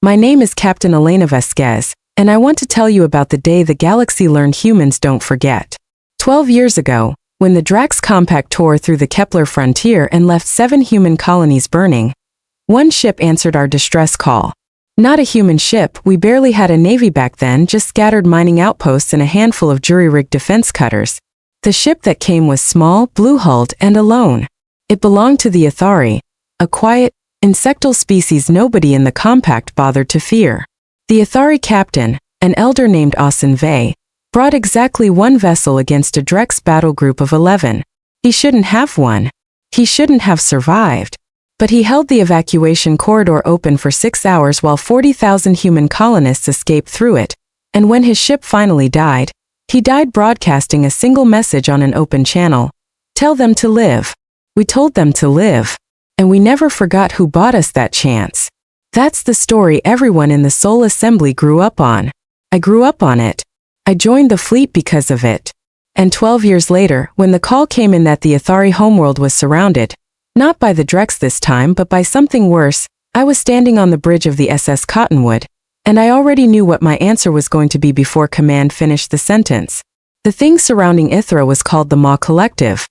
My name is Captain Elena Vasquez, and I want to tell you about the day the galaxy learned humans don't forget. 12 years ago, when the Drax compact tore through the Kepler frontier and left 7 human colonies burning, one ship answered our distress call. Not a human ship, we barely had a navy back then, just scattered mining outposts and a handful of jury-rigged defense cutters. The ship that came was small, blue-hulled, and alone. It belonged to the Ithari, a quiet, insectal species nobody in the compact bothered to fear. The Ithari captain, an elder named Ossein, brought exactly one vessel against a Drex battle group of 11. He shouldn't have won. He shouldn't have survived. But he held the evacuation corridor open for 6 hours while 40,000 human colonists escaped through it, and when his ship finally died, he died broadcasting a single message on an open channel. Tell them to live. We told them to live. And we never forgot who bought us that chance. That's the story everyone in the Sol Assembly grew up on. I grew up on it. I joined the fleet because of it. And 12 years later, when the call came in that the Ithari homeworld was surrounded, not by the Drex this time but by something worse, I was standing on the bridge of the SS Cottonwood, and I already knew what my answer was going to be before command finished the sentence. The thing surrounding Ithra was called the Maw Collective,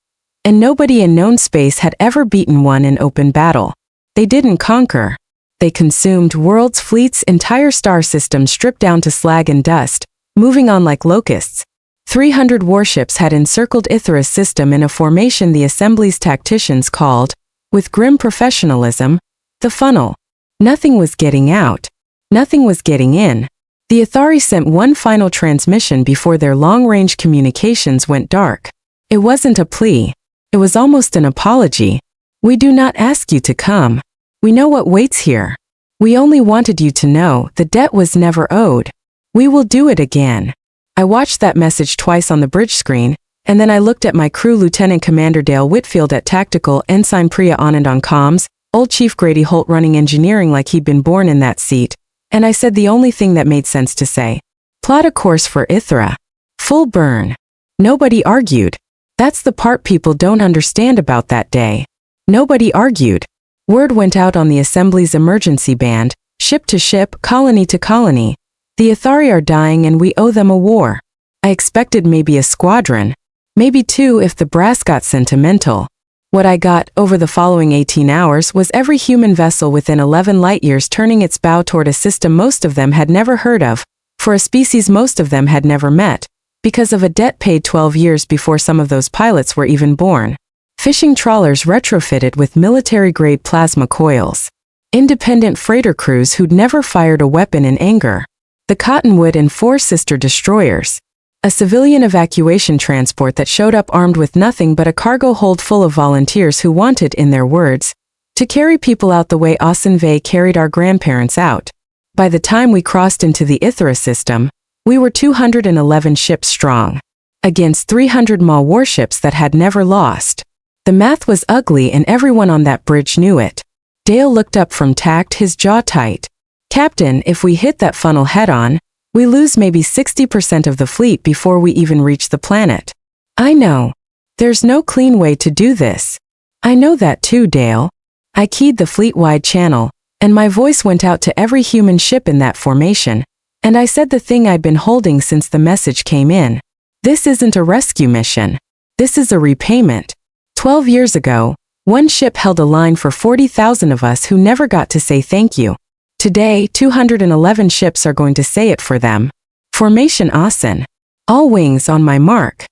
and nobody in known space had ever beaten one in open battle. They didn't conquer. They consumed worlds, fleets, entire star systems stripped down to slag and dust, moving on like locusts. 300 warships had encircled Ithra's system in a formation the Assembly's tacticians called, with grim professionalism, the funnel. Nothing was getting out. Nothing was getting in. The Ithari sent one final transmission before their long-range communications went dark. It wasn't a plea. It was almost an apology. We do not ask you to come. We know what waits here. We only wanted you to know the debt was never owed. We will do it again. I watched that message twice on the bridge screen, and then I looked at my crew, Lieutenant Commander Dale Whitfield at Tactical, Ensign Priya Anand on comms, old Chief Grady Holt running engineering like he'd been born in that seat, and I said the only thing that made sense to say. Plot a course for Ithra. Full burn. Nobody argued. That's the part people don't understand about that day. Nobody argued. Word went out on the Assembly's emergency band, ship to ship, colony to colony. The Ithari are dying and we owe them a war. I expected maybe a squadron. Maybe 2 if the brass got sentimental. What I got, over the following 18 hours, was every human vessel within 11 light-years turning its bow toward a system most of them had never heard of, for a species most of them had never met, because of a debt paid 12 years before some of those pilots were even born. Fishing trawlers retrofitted with military-grade plasma coils. Independent freighter crews who'd never fired a weapon in anger. The Cottonwood and 4 sister destroyers. A civilian evacuation transport that showed up armed with nothing but a cargo hold full of volunteers who wanted, in their words, to carry people out the way Ossein carried our grandparents out. By the time we crossed into the Ithra system, we were 211 ships strong, against 300 Maw warships that had never lost. The math was ugly and everyone on that bridge knew it. Dale looked up from tact, his jaw tight. Captain, if we hit that funnel head-on, we lose maybe 60% of the fleet before we even reach the planet. I know. There's no clean way to do this. I know that too, Dale. I keyed the fleet-wide channel, and my voice went out to every human ship in that formation, and I said the thing I'd been holding since the message came in. This isn't a rescue mission. This is a repayment. 12 years ago, one ship held a line for 40,000 of us who never got to say thank you. Today, 211 ships are going to say it for them. Formation Ossein. All wings on my mark.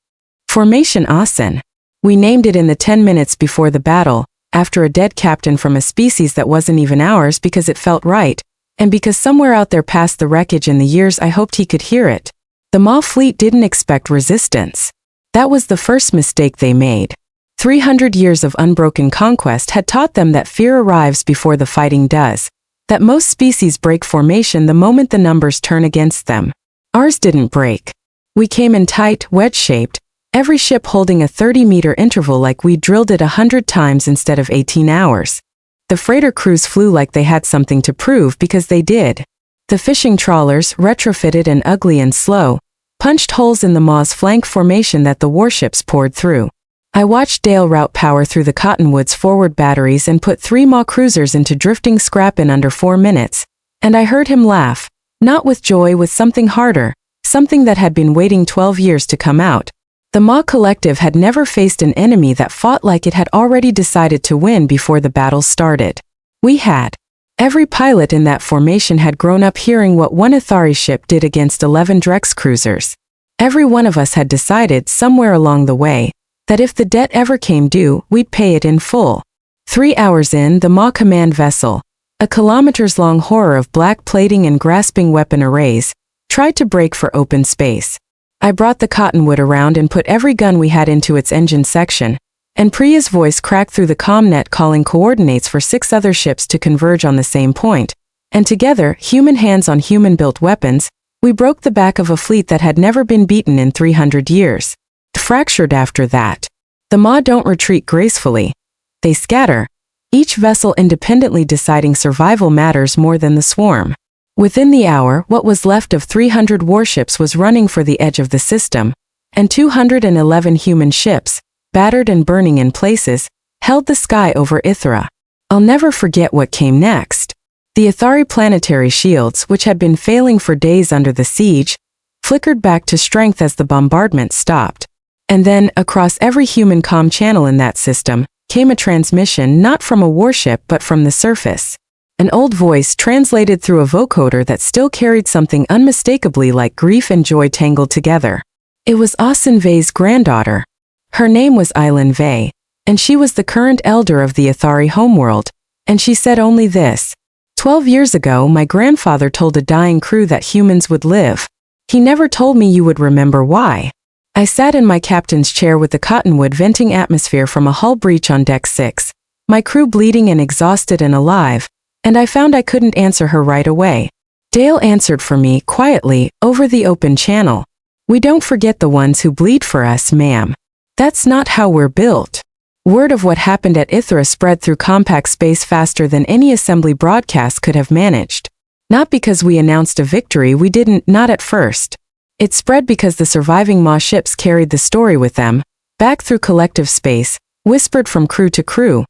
Formation Ossein. We named it in the 10 minutes before the battle, after a dead captain from a species that wasn't even ours because it felt right, and because somewhere out there past the wreckage in the years I hoped he could hear it. The Maw fleet didn't expect resistance. That was the first mistake they made. 300 years of unbroken conquest had taught them that fear arrives before the fighting does, that most species break formation the moment the numbers turn against them. Ours didn't break. We came in tight, wedge-shaped, every ship holding a 30-meter interval like we drilled it 100 times instead of 18 hours. The freighter crews flew like they had something to prove because they did. The fishing trawlers, retrofitted and ugly and slow, punched holes in the Maw's flank formation that the warships poured through. I watched Dale route power through the Cottonwood's forward batteries and put 3 Maw cruisers into drifting scrap in under 4 minutes, And I heard him laugh, not with joy, with something harder, something that had been waiting 12 years to come out. The Ma Collective had never faced an enemy that fought like it had already decided to win before the battle started. We had. Every pilot in that formation had grown up hearing what one Ithari ship did against 11 Drex cruisers. Every one of us had decided somewhere along the way that if the debt ever came due, we'd pay it in full. 3 hours in, the Ma command vessel, a kilometers-long horror of black plating and grasping weapon arrays, tried to break for open space. I brought the Cottonwood around and put every gun we had into its engine section, and Priya's voice cracked through the commnet calling coordinates for 6 other ships to converge on the same point, and together, human hands on human-built weapons, we broke the back of a fleet that had never been beaten in 300 years. Fractured after that. The Ma don't retreat gracefully. They scatter, each vessel independently deciding survival matters more than the swarm. Within the hour, what was left of 300 warships was running for the edge of the system, and 211 human ships, battered and burning in places, held the sky over Ithra. I'll never forget what came next. The Ithari planetary shields, which had been failing for days under the siege, flickered back to strength as the bombardment stopped. And then, across every human comm channel in that system, came a transmission not from a warship but from the surface. An old voice translated through a vocoder that still carried something unmistakably like grief and joy tangled together. It was Ossein Vey's granddaughter. Her name was Eileen Vey, and she was the current elder of the Ithari homeworld, and she said only this: 12 years ago my grandfather told a dying crew that humans would live. He never told me you would remember why. I sat in my captain's chair with the Cottonwood venting atmosphere from a hull breach on deck 6, my crew bleeding and exhausted and alive, and I found I couldn't answer her right away. Dale answered for me, quietly, over the open channel. We don't forget the ones who bleed for us, ma'am. That's not how we're built. Word of what happened at Ithra spread through compact space faster than any assembly broadcast could have managed. Not because we announced a victory, we didn't, not at first. It spread because the surviving Ma ships carried the story with them, back through collective space, whispered from crew to crew.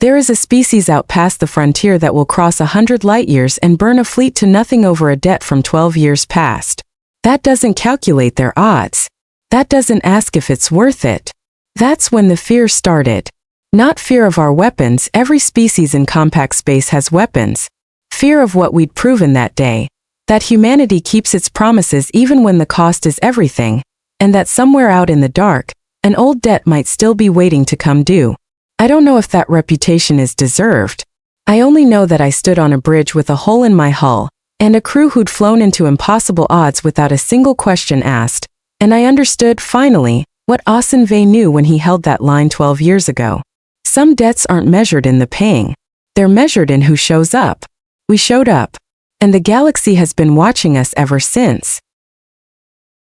There is a species out past the frontier that will cross 100 light-years and burn a fleet to nothing over a debt from 12 years past. That doesn't calculate their odds. That doesn't ask if it's worth it. That's when the fear started. Not fear of our weapons, every species in compact space has weapons. Fear of what we'd proven that day. That humanity keeps its promises even when the cost is everything, and that somewhere out in the dark, an old debt might still be waiting to come due. I don't know if that reputation is deserved. I only know that I stood on a bridge with a hole in my hull, and a crew who'd flown into impossible odds without a single question asked, and I understood, finally, what Ossein Vey knew when he held that line 12 years ago. Some debts aren't measured in the paying. They're measured in who shows up. We showed up. And the galaxy has been watching us ever since.